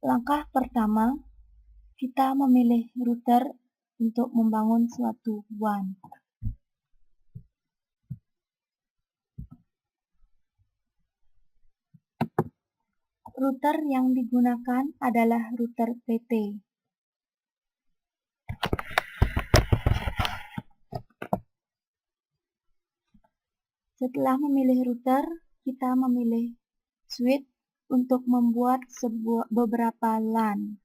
Langkah pertama, kita memilih router untuk membangun suatu WAN. Router yang digunakan adalah router PT. Setelah memilih router, kita memilih switch untuk membuat beberapa LAN.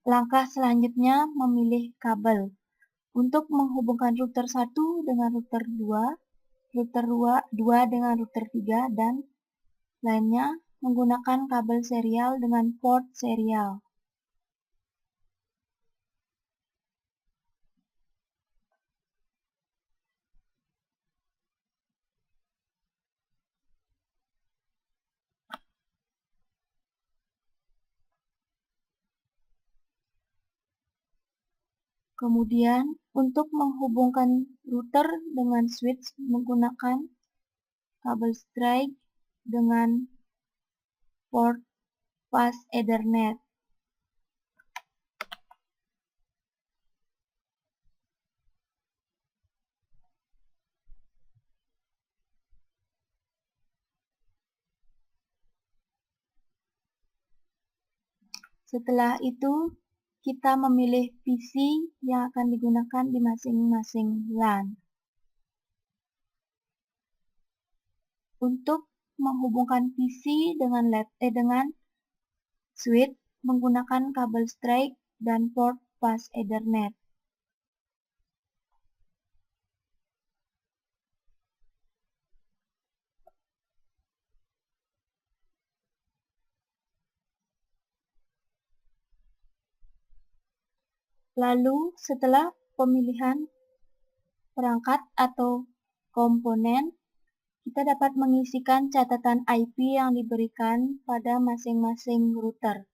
Langkah selanjutnya memilih kabel untuk menghubungkan router 1 dengan router 2, router 2 dengan router 3, dan lainnya menggunakan kabel serial dengan port serial. Kemudian, untuk menghubungkan router dengan switch menggunakan kabel strike dengan port fast Ethernet. Setelah itu, kita memilih PC yang akan digunakan di masing-masing LAN. Untuk menghubungkan PC dengan switch menggunakan kabel strike dan port fast Ethernet. Lalu, setelah pemilihan perangkat atau komponen, kita dapat mengisikan catatan IP yang diberikan pada masing-masing router.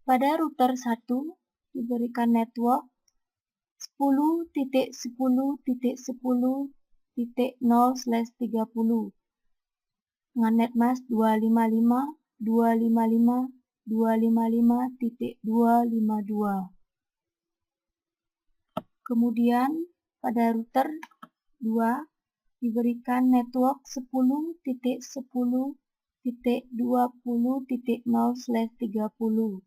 Pada router 1 diberikan network 10.10.10.0/30 dengan netmask 255.255.255.252. Kemudian pada router 2 diberikan network 10.10.20.0/30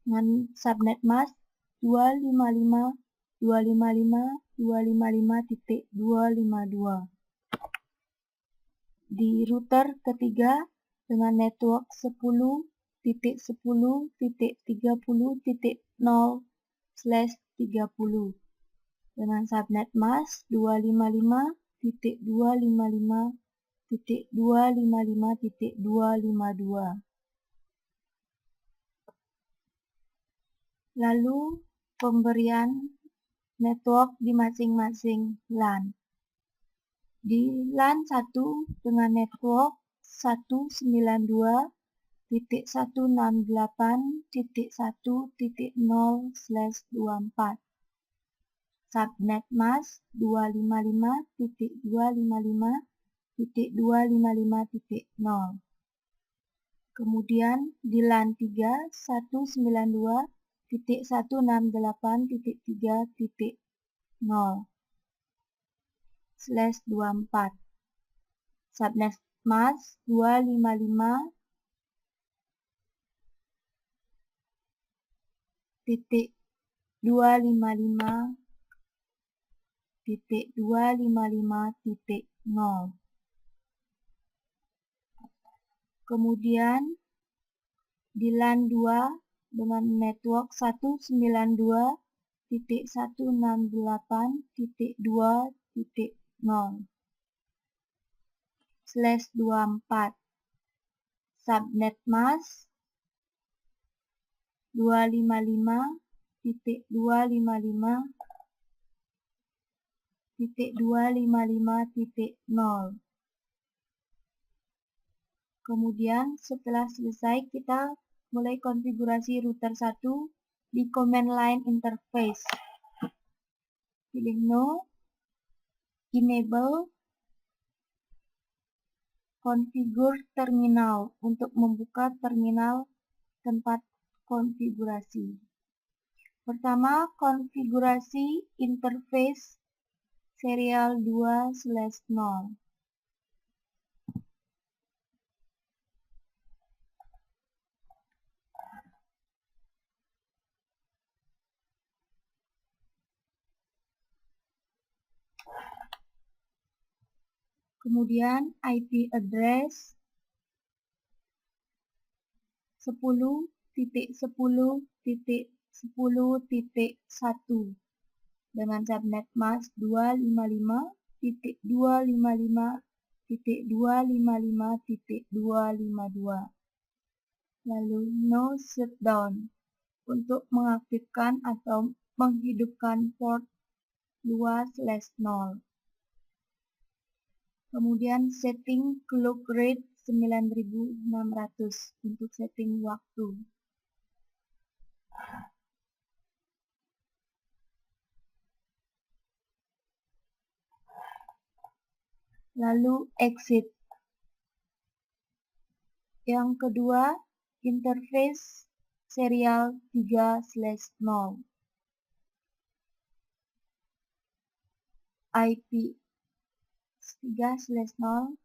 dengan subnet mask 255.255.255.252. Di router ketiga dengan network 10.10.30.0/30 dengan subnet mask 255.255.255.252. Lalu pemberian network di masing-masing LAN. Di LAN 1 dengan network 192.168.1.0/24. Subnet mask 255.255.255.0. Kemudian di LAN 3 192.168.3.0/24. Subnet mask 255.255.255.0. Kemudian di LAN 2 dengan network 192.168.2.0/24. Subnet mask 255.255.255.0. Kemudian setelah selesai kita mulai konfigurasi router 1 di command line interface. Pilih No, Enable, Configure Terminal untuk membuka terminal tempat konfigurasi. Pertama, konfigurasi interface serial 2/0. Kemudian IP address 10.10.10.1 dengan subnet mask 255.255.255.252. Lalu no shutdown untuk mengaktifkan atau menghidupkan port 2/0. Kemudian setting clock rate 9600 untuk setting waktu. Lalu exit. Yang kedua, interface serial 3/0. IP 3/0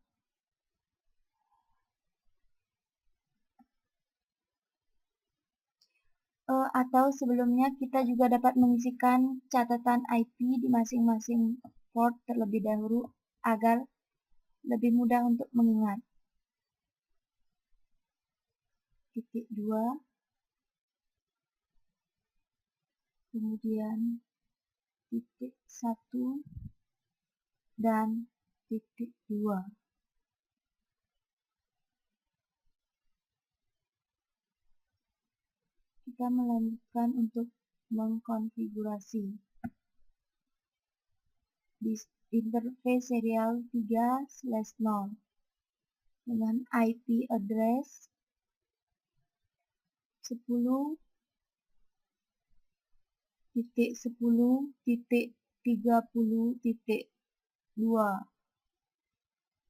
atau sebelumnya kita juga dapat mengisikan catatan IP di masing-masing port terlebih dahulu agar lebih mudah untuk mengingat. Titik 2, kemudian titik 1 dan titik 2. Kita melanjutkan untuk mengkonfigurasi di interface serial 3/0 dengan IP address 10.10.30.2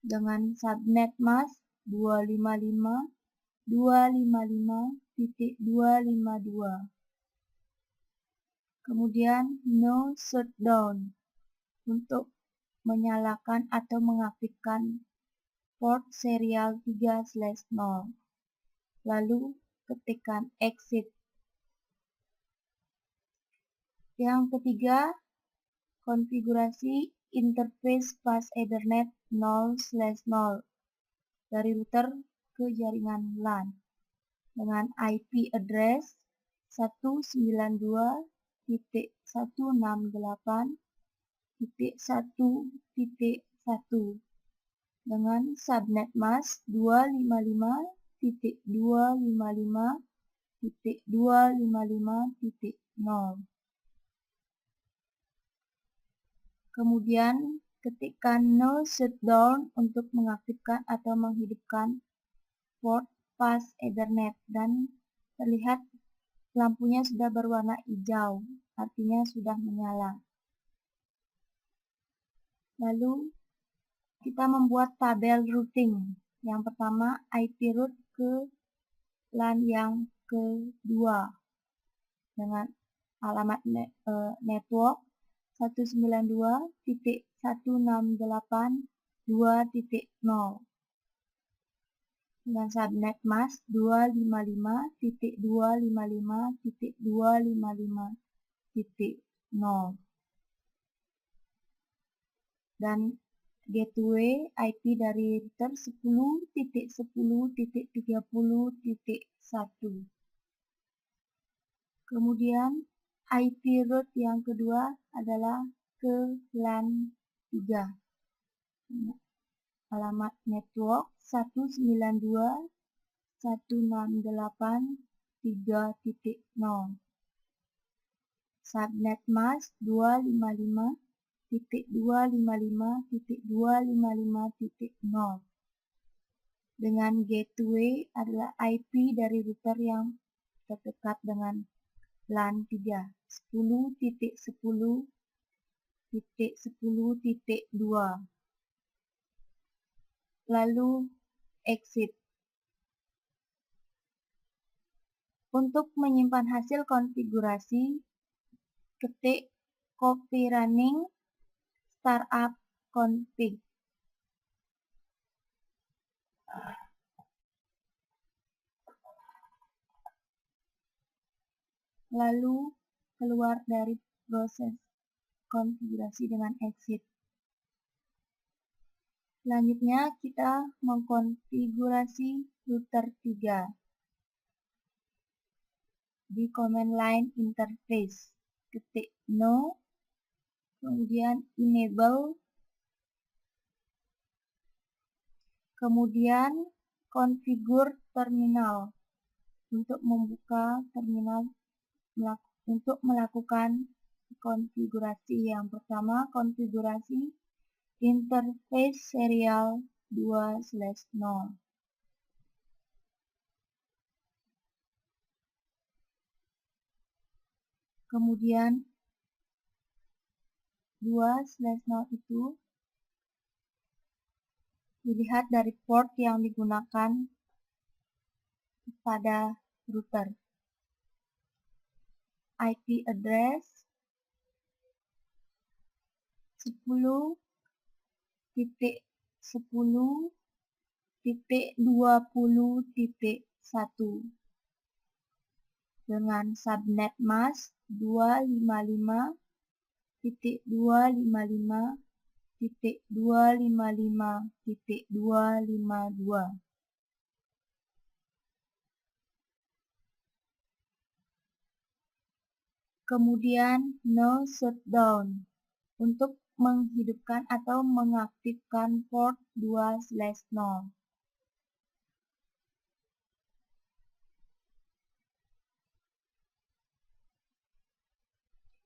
dengan subnet mask 255.255.252. Kemudian no shutdown untuk menyalakan atau mengaktifkan port serial 3/0. Lalu ketikkan exit. Yang ketiga, konfigurasi interface bus Ethernet 0/0 dari router ke jaringan LAN dengan IP address 192.168.1.1 dengan subnet mask 255.255.255.0. Kemudian ketikkan no shutdown untuk mengaktifkan atau menghidupkan port bus Ethernet dan terlihat lampunya sudah berwarna hijau, artinya sudah menyala. Lalu kita membuat tabel routing. Yang pertama IP route ke LAN yang kedua dengan alamat network 192.168.2.0 dengan subnet mask 255.255.255.0 dan gateway IP dari router 10.10.30.1. Kemudian IP route yang kedua adalah ke LAN 3. Alamat network 192.168.3.0. Subnet mask 255.255.255.0 dengan gateway adalah IP dari router yang terdekat dengan LAN 3, 10.10.10.2, lalu exit. Untuk menyimpan hasil konfigurasi, ketik copy running startup config. Lalu keluar dari proses konfigurasi dengan exit. Selanjutnya kita mengkonfigurasi router 3 di command line interface. Ketik no, kemudian enable, kemudian configure terminal untuk membuka terminal untuk melakukan konfigurasi. Yang pertama, konfigurasi interface serial 2/0. Kemudian 2/0 itu dilihat dari port yang digunakan pada router. IP address 10.10.20.1 dengan subnet mask 255.255.255.252. Kemudian no shutdown untuk menghidupkan atau mengaktifkan port 2/0.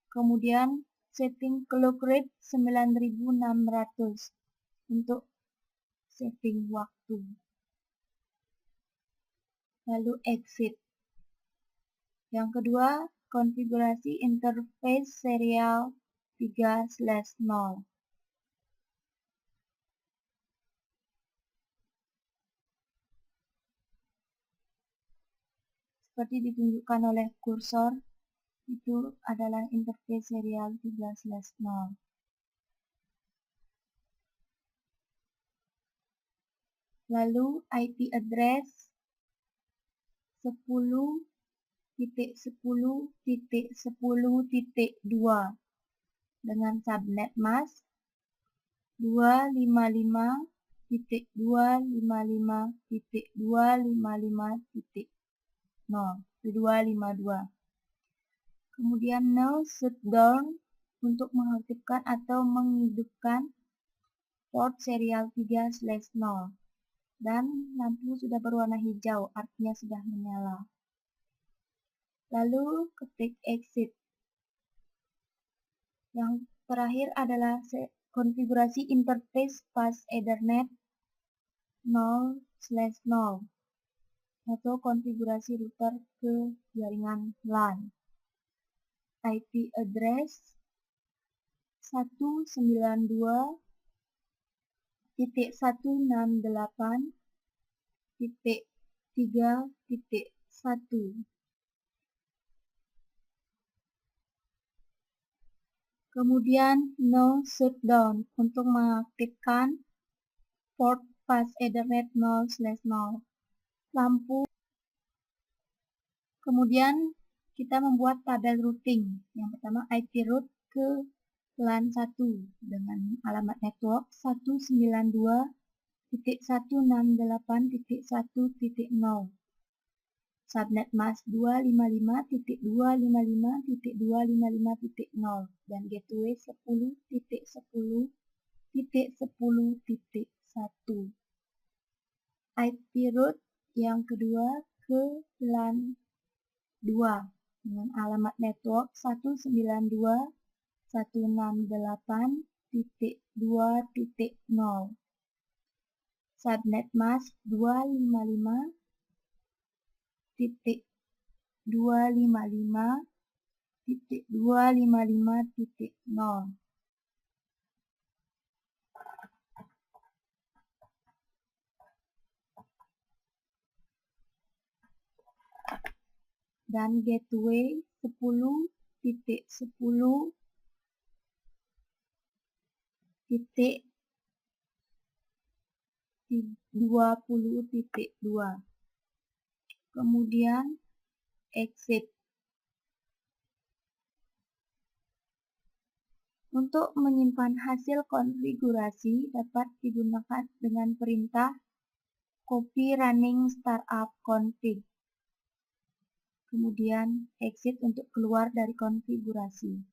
Kemudian setting clock rate 9600 untuk setting waktu. Lalu exit. Yang kedua, konfigurasi interface serial 3/0. Seperti ditunjukkan oleh kursor, itu adalah interface serial 3/0. Lalu IP address 10.10.10.2 dengan subnet mask 255.255.255.0.252. Kemudian no shutdown untuk mengaktifkan atau menghidupkan port serial 3/0 dan lampu sudah berwarna hijau, artinya sudah menyala. Lalu ketik exit. Yang terakhir adalah konfigurasi interface fast Ethernet 0/0 atau konfigurasi router ke jaringan LAN. IP address 192.168.3.1. Kemudian no shutdown untuk mengaktifkan port fast Ethernet 0/0. Lampu. Kemudian kita membuat tabel routing. Yang pertama IP route ke LAN 1 dengan alamat network 192.168.1.0. Subnet mask 255.255.255.0 dan gateway 10.10.10.1. IP route yang kedua ke LAN 2 dengan alamat network 192.168.2.0. Subnet mask 255.255.255.0 10.255.0 dan gateway 10.10.20.2. Kemudian exit. Untuk menyimpan hasil konfigurasi dapat digunakan dengan perintah copy running startup config. Kemudian exit untuk keluar dari konfigurasi.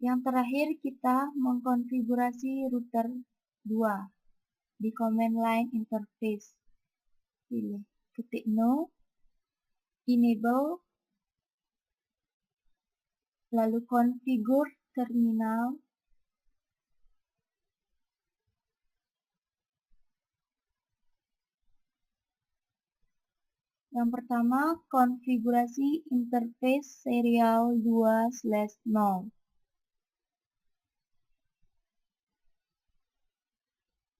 Yang terakhir kita mengkonfigurasi router 2 di command line interface. Pilih ketik no, enable, lalu configure terminal. Yang pertama, konfigurasi interface serial 2/0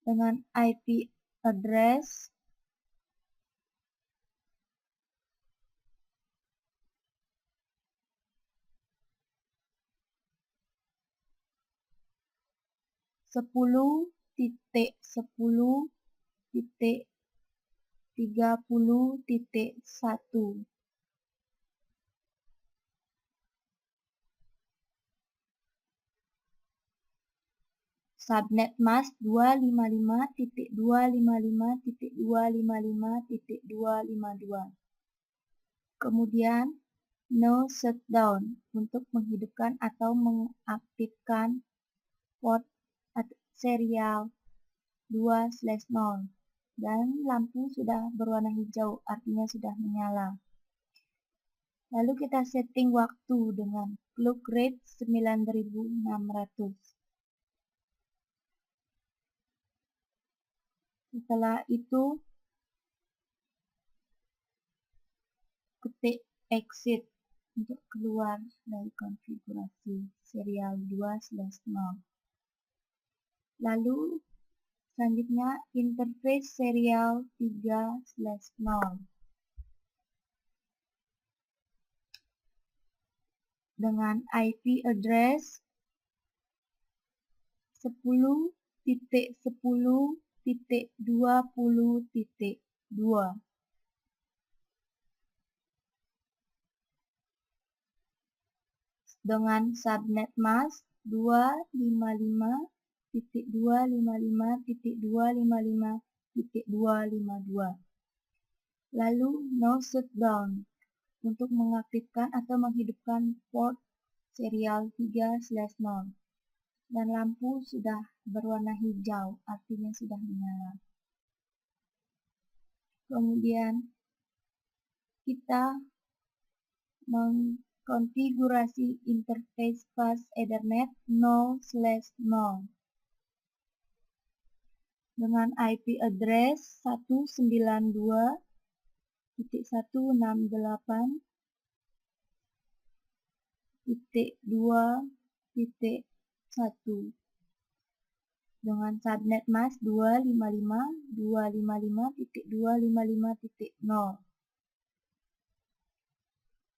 dengan IP address 10.10.30.1. Subnet mask 255.255.255.252. Kemudian no shutdown untuk menghidupkan atau mengaktifkan port serial 2/0 dan lampu sudah berwarna hijau, artinya sudah menyala. Lalu kita setting waktu dengan clock rate 9600. Setelah itu ketik exit untuk keluar dari konfigurasi serial 2/0. Lalu selanjutnya interface serial 3/0 dengan IP address 10.10.20.2 dengan subnet mask 255.255.255.252. Lalu no shutdown untuk mengaktifkan atau menghidupkan port serial 3/0 dan lampu sudah berwarna hijau, artinya sudah menyala. Kemudian kita mengkonfigurasi interface fast Ethernet 0/0 dengan IP address 192.168.2.1 dengan subnet mask 255.255.255.0.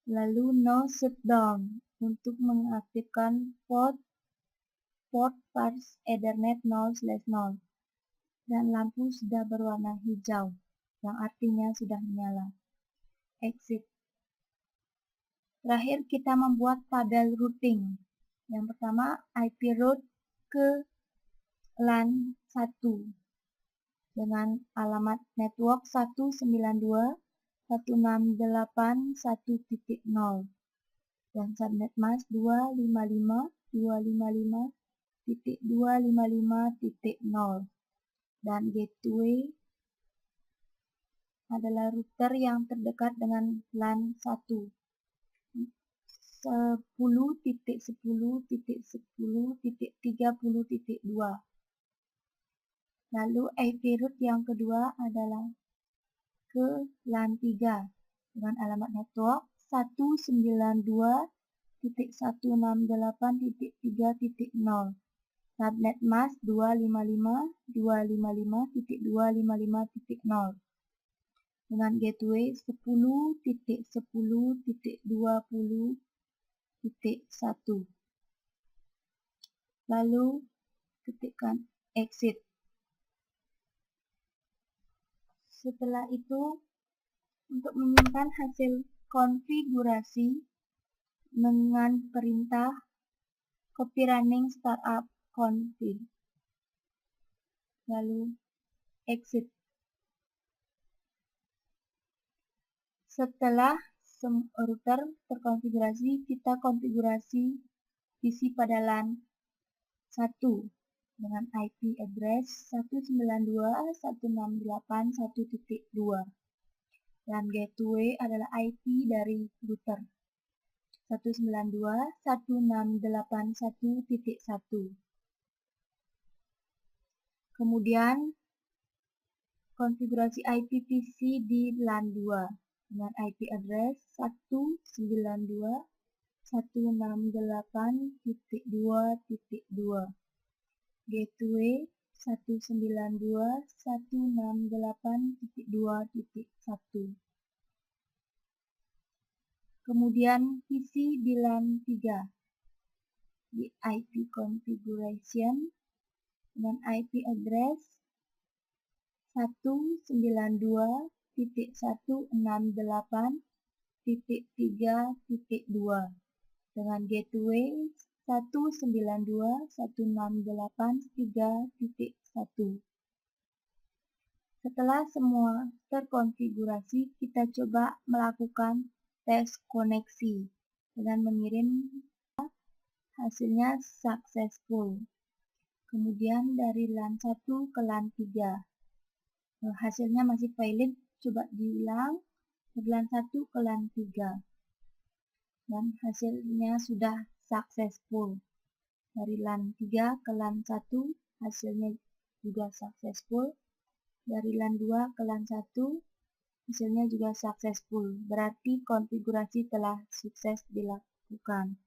Lalu no shutdown untuk mengaktifkan port fast Ethernet 0/0 dan lampu sudah berwarna hijau, yang artinya sudah menyala. Exit. Terakhir kita membuat tabel routing. Yang pertama IP route ke LAN 1 dengan alamat network 192.168.1.0 dan subnet mask 255.255.255.0 dan gateway adalah router yang terdekat dengan LAN 1 10.10.10.30.2. Lalu IP route yang kedua adalah ke LAN 3 dengan alamat network 192.168.3.0. Subnet mask 255.255.255.0 dengan gateway 10.10.20.1. Lalu ketikkan exit. Setelah itu, untuk menyimpan hasil konfigurasi dengan perintah copy running startup config. Lalu exit. Setelah router terkonfigurasi, kita konfigurasi PC pada LAN 1 dengan IP address 192.168.1.2. Dan gateway adalah IP dari router 192.168.1.1. Kemudian konfigurasi IP PC di LAN 2 dengan IP address 192.168.2.2. Gateway 192.168.2.1. Kemudian PC di LAN 3 di IP configuration dengan IP address 192.168.3.2 dengan gateway 192.168.3.1. Setelah semua terkonfigurasi, kita coba melakukan tes koneksi dengan mengirim hasilnya successful. Kemudian dari LAN 1 ke LAN 3. Hasilnya masih valid, coba diulang dari LAN 1 ke LAN 3. Dan hasilnya sudah successful. Dari LAN 3 ke LAN 1 hasilnya juga successful. Dari LAN 2 ke LAN 1 hasilnya juga successful. Berarti konfigurasi telah sukses dilakukan.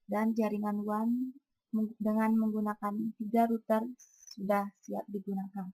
Dan jaringan WAN dengan menggunakan 3 router sudah siap digunakan.